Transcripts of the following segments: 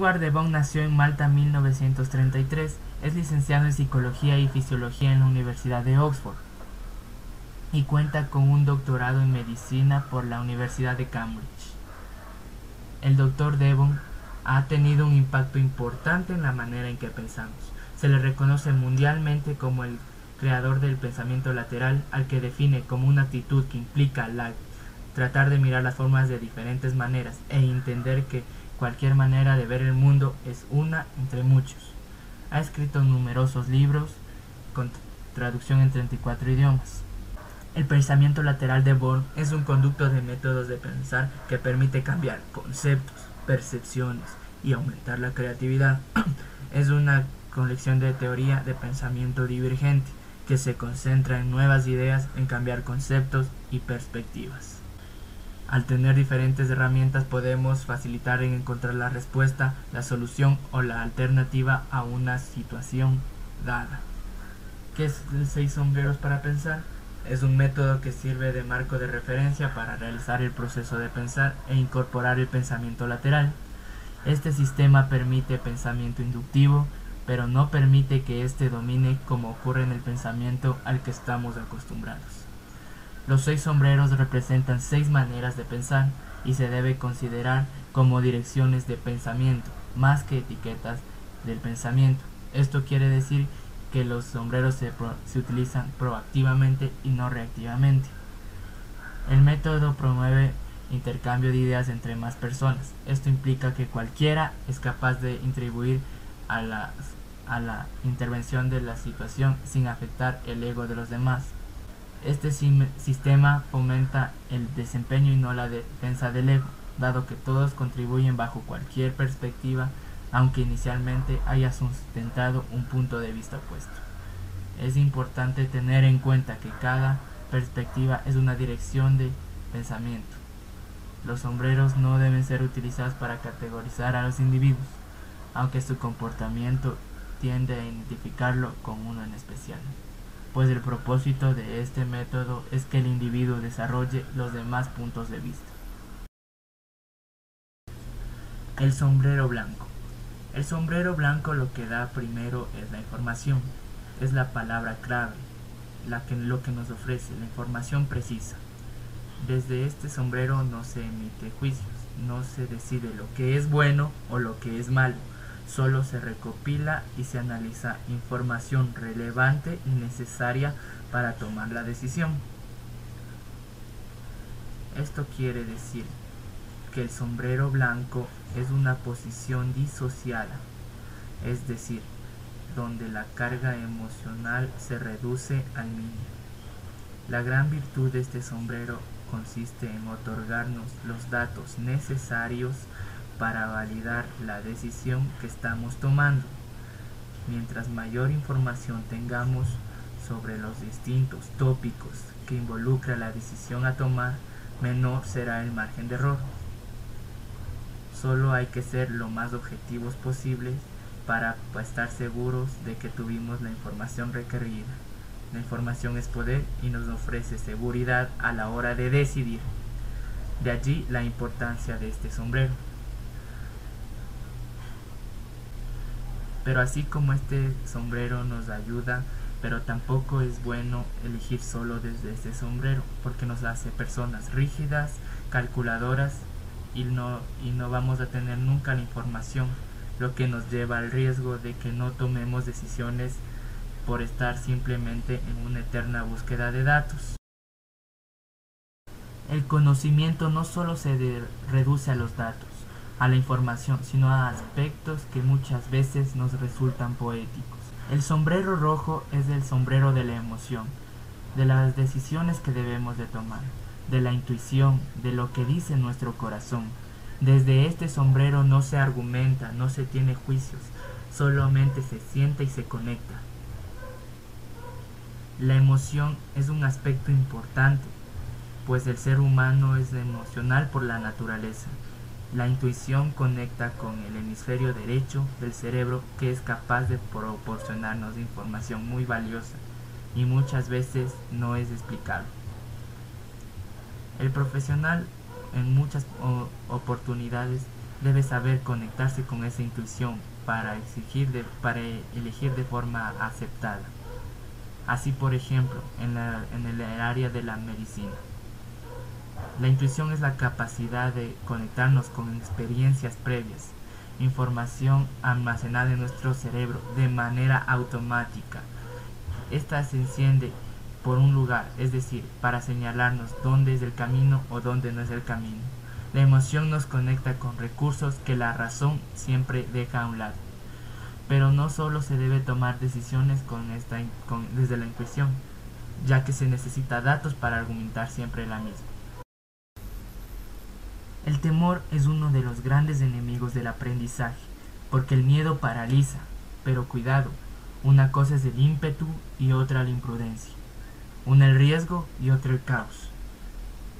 Edward de Boon nació en Malta en 1933, es licenciado en Psicología y Fisiología en la Universidad de Oxford y cuenta con un doctorado en Medicina por la Universidad de Cambridge. El Dr. Devon ha tenido un impacto importante en la manera en que pensamos. Se le reconoce mundialmente como el creador del pensamiento lateral, al que define como una actitud que implica tratar de mirar las formas de diferentes maneras e entender que cualquier manera de ver el mundo es una entre muchos. Ha escrito numerosos libros con traducción en 34 idiomas. El pensamiento lateral de Boon es un conjunto de métodos de pensar que permite cambiar conceptos, percepciones y aumentar la creatividad. Es una colección de teoría de pensamiento divergente que se concentra en nuevas ideas, en cambiar conceptos y perspectivas. Al tener diferentes herramientas podemos facilitar en encontrar la respuesta, la solución o la alternativa a una situación dada. ¿Qué es el 6 sombreros para pensar? Es un método que sirve de marco de referencia para realizar el proceso de pensar e incorporar el pensamiento lateral. Este sistema permite pensamiento inductivo, pero no permite que éste domine como ocurre en el pensamiento al que estamos acostumbrados. Los 6 sombreros representan 6 maneras de pensar y se debe considerar como direcciones de pensamiento, más que etiquetas del pensamiento. Esto quiere decir que los sombreros se utilizan proactivamente y no reactivamente. El método promueve intercambio de ideas entre más personas. Esto implica que cualquiera es capaz de contribuir a la intervención de la situación sin afectar el ego de los demás. Este sistema fomenta el desempeño y no la defensa del ego, dado que todos contribuyen bajo cualquier perspectiva, aunque inicialmente haya sustentado un punto de vista opuesto. Es importante tener en cuenta que cada perspectiva es una dirección de pensamiento. Los sombreros no deben ser utilizados para categorizar a los individuos, aunque su comportamiento tiende a identificarlo con uno en especial, pues el propósito de este método es que el individuo desarrolle los demás puntos de vista. El sombrero blanco. El sombrero blanco lo que da primero es la información, es la palabra clave, lo que nos ofrece, la información precisa. Desde este sombrero no se emite juicios, no se decide lo que es bueno o lo que es malo, solo se recopila y se analiza información relevante y necesaria para tomar la decisión. Esto quiere decir que el sombrero blanco es una posición disociada, es decir, donde la carga emocional se reduce al mínimo. La gran virtud de este sombrero consiste en otorgarnos los datos necesarios para validar la decisión que estamos tomando. Mientras mayor información tengamos sobre los distintos tópicos que involucra la decisión a tomar, menor será el margen de error. Solo hay que ser lo más objetivos posibles para estar seguros de que tuvimos la información requerida. La información es poder y nos ofrece seguridad a la hora de decidir. De allí la importancia de este sombrero. Pero así como este sombrero nos ayuda, pero tampoco es bueno elegir solo desde este sombrero, porque nos hace personas rígidas, calculadoras, y no vamos a tener nunca la información, lo que nos lleva al riesgo de que no tomemos decisiones por estar simplemente en una eterna búsqueda de datos. El conocimiento no solo se reduce a los datos, a la información, sino a aspectos que muchas veces nos resultan poéticos. El sombrero rojo es el sombrero de la emoción, de las decisiones que debemos de tomar, de la intuición, de lo que dice nuestro corazón. Desde este sombrero no se argumenta, no se tiene juicios, solamente se siente y se conecta. La emoción es un aspecto importante, pues el ser humano es emocional por la naturaleza. La intuición conecta con el hemisferio derecho del cerebro, que es capaz de proporcionarnos información muy valiosa y muchas veces no es explicable. El profesional en muchas oportunidades debe saber conectarse con esa intuición para elegir de forma aceptada. Así, por ejemplo, en el área de la medicina. La intuición es la capacidad de conectarnos con experiencias previas, información almacenada en nuestro cerebro de manera automática. Esta se enciende por un lugar, es decir, para señalarnos dónde es el camino o dónde no es el camino. La emoción nos conecta con recursos que la razón siempre deja a un lado. Pero no solo se debe tomar decisiones desde la intuición, ya que se necesita datos para argumentar siempre la misma. El temor es uno de los grandes enemigos del aprendizaje, porque el miedo paraliza, pero cuidado, una cosa es el ímpetu y otra la imprudencia, una el riesgo y otra el caos.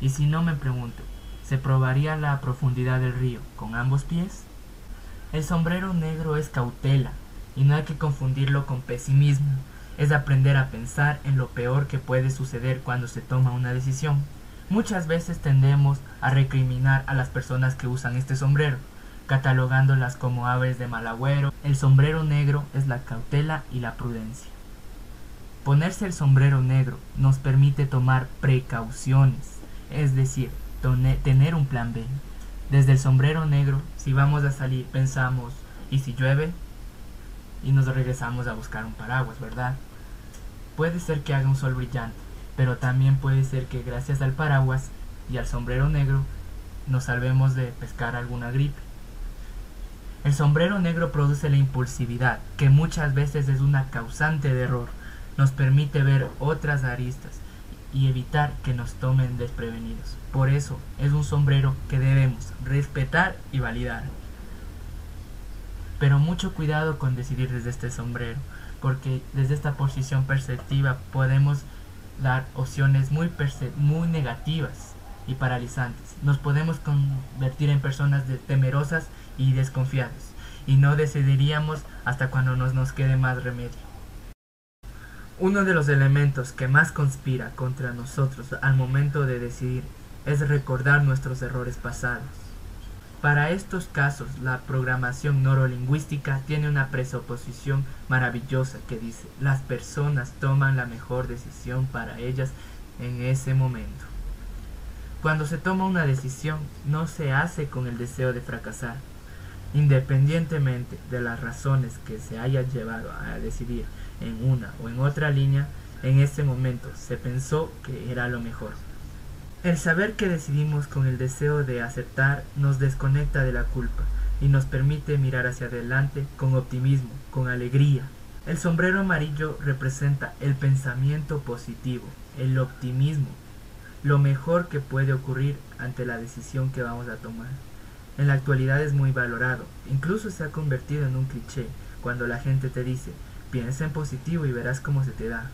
Y si no, me pregunto, ¿se probaría la profundidad del río con ambos pies? El sombrero negro es cautela, y no hay que confundirlo con pesimismo, es aprender a pensar en lo peor que puede suceder cuando se toma una decisión. Muchas veces tendemos a recriminar a las personas que usan este sombrero, catalogándolas como aves de mal agüero. El sombrero negro es la cautela y la prudencia. Ponerse el sombrero negro nos permite tomar precauciones, es decir, tener un plan B. Desde el sombrero negro, si vamos a salir, pensamos, ¿y si llueve? Y nos regresamos a buscar un paraguas, ¿verdad? Puede ser que haga un sol brillante, pero también puede ser que gracias al paraguas y al sombrero negro nos salvemos de pescar alguna gripe. El sombrero negro produce la impulsividad, que muchas veces es una causante de error. Nos permite ver otras aristas y evitar que nos tomen desprevenidos. Por eso es un sombrero que debemos respetar y validar. Pero mucho cuidado con decidir desde este sombrero, porque desde esta posición perceptiva podemos dar opciones muy negativas y paralizantes. Nos podemos convertir en personas temerosas y desconfiadas, y no decidiríamos hasta cuando nos quede más remedio. Uno de los elementos que más conspira contra nosotros al momento de decidir es recordar nuestros errores pasados. Para estos casos, la programación neurolingüística tiene una presuposición maravillosa que dice: las personas toman la mejor decisión para ellas en ese momento. Cuando se toma una decisión, no se hace con el deseo de fracasar. Independientemente de las razones que se hayan llevado a decidir en una o en otra línea, en ese momento se pensó que era lo mejor. El saber que decidimos con el deseo de aceptar nos desconecta de la culpa y nos permite mirar hacia adelante con optimismo, con alegría. El sombrero amarillo representa el pensamiento positivo, el optimismo, lo mejor que puede ocurrir ante la decisión que vamos a tomar. En la actualidad es muy valorado, incluso se ha convertido en un cliché cuando la gente te dice: piensa en positivo y verás cómo se te da.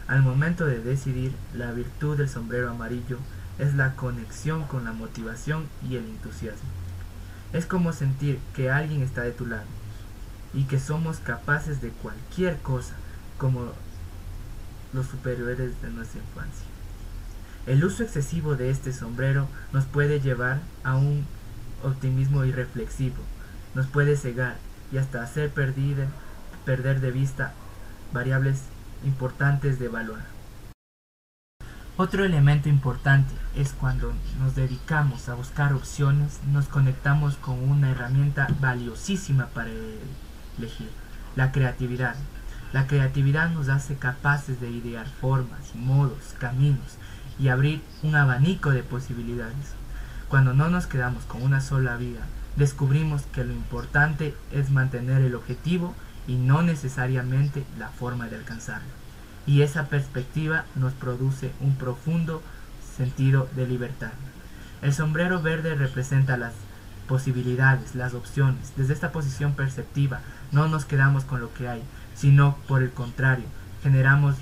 Al momento de decidir, la virtud del sombrero amarillo es la conexión con la motivación y el entusiasmo. Es como sentir que alguien está de tu lado y que somos capaces de cualquier cosa, como los superhéroes de nuestra infancia. El uso excesivo de este sombrero nos puede llevar a un optimismo irreflexivo, nos puede cegar y hasta hacer perder de vista variables importantes de valor. Otro elemento importante es cuando nos dedicamos a buscar opciones, nos conectamos con una herramienta valiosísima para elegir: la creatividad. La creatividad nos hace capaces de idear formas, modos, caminos y abrir un abanico de posibilidades. Cuando no nos quedamos con una sola vía, descubrimos que lo importante es mantener el objetivo y no necesariamente la forma de alcanzarlo. Y esa perspectiva nos produce un profundo sentido de libertad. El sombrero verde representa las posibilidades, las opciones. Desde esta posición perceptiva no nos quedamos con lo que hay, sino por el contrario, generamos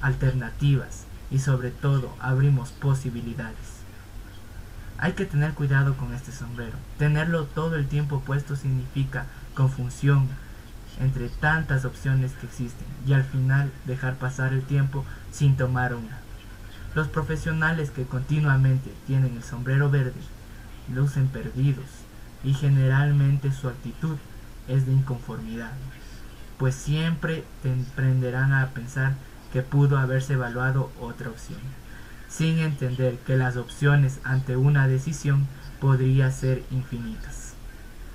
alternativas y sobre todo abrimos posibilidades. Hay que tener cuidado con este sombrero. Tenerlo todo el tiempo puesto significa confusión entre tantas opciones que existen y al final dejar pasar el tiempo sin tomar una. Los profesionales que continuamente tienen el sombrero verde lucen perdidos, y generalmente su actitud es de inconformidad, pues siempre tenderán a pensar que pudo haberse evaluado otra opción, sin entender que las opciones ante una decisión podrían ser infinitas.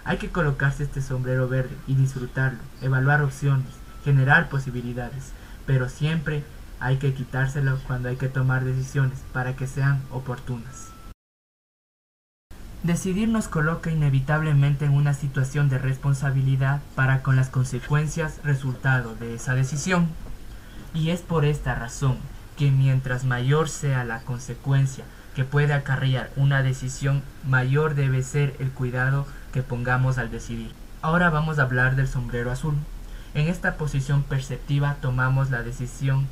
Hay que colocarse este sombrero verde y disfrutarlo, evaluar opciones, generar posibilidades, pero siempre hay que quitárselo cuando hay que tomar decisiones para que sean oportunas. Decidir nos coloca inevitablemente en una situación de responsabilidad para con las consecuencias resultado de esa decisión. Y es por esta razón que mientras mayor sea la consecuencia que puede acarrear una decisión, mayor debe ser el cuidado que pongamos al decidir. Ahora vamos a hablar del sombrero azul. En esta posición perceptiva tomamos la decisión,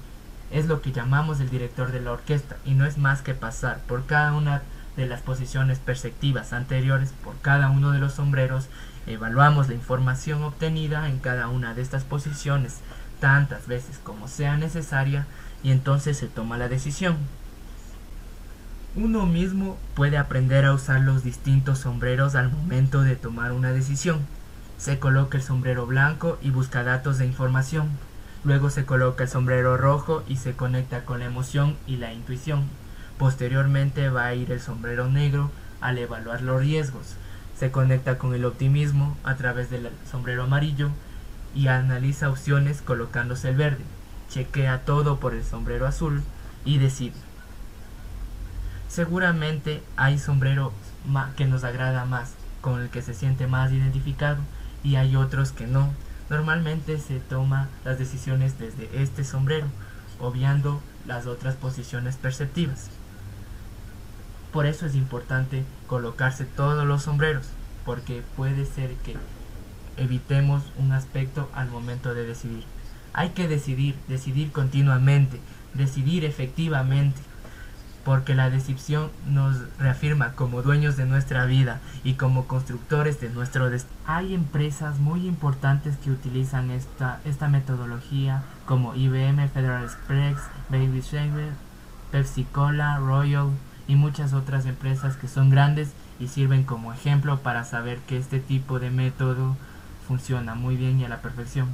es lo que llamamos el director de la orquesta, y no es más que pasar por cada una de las posiciones perceptivas anteriores, por cada uno de los sombreros, evaluamos la información obtenida en cada una de estas posiciones tantas veces como sea necesaria y entonces se toma la decisión. Uno mismo puede aprender a usar los distintos sombreros al momento de tomar una decisión. Se coloca el sombrero blanco y busca datos de información. Luego se coloca el sombrero rojo y se conecta con la emoción y la intuición. Posteriormente va a ir el sombrero negro al evaluar los riesgos. Se conecta con el optimismo a través del sombrero amarillo y analiza opciones colocándose el verde. Chequea todo por el sombrero azul y decide. Seguramente hay sombreros que nos agrada más, con el que se siente más identificado, y hay otros que no. Normalmente se toman las decisiones desde este sombrero, obviando las otras posiciones perceptivas. Por eso es importante colocarse todos los sombreros, porque puede ser que evitemos un aspecto al momento de decidir. Hay que decidir continuamente, decidir efectivamente, porque la decisión nos reafirma como dueños de nuestra vida y como constructores de nuestro destino. Hay empresas muy importantes que utilizan esta metodología, como IBM, Federal Express, Baby Saver, Pepsi Cola, Royal y muchas otras empresas que son grandes y sirven como ejemplo para saber que este tipo de método funciona muy bien y a la perfección.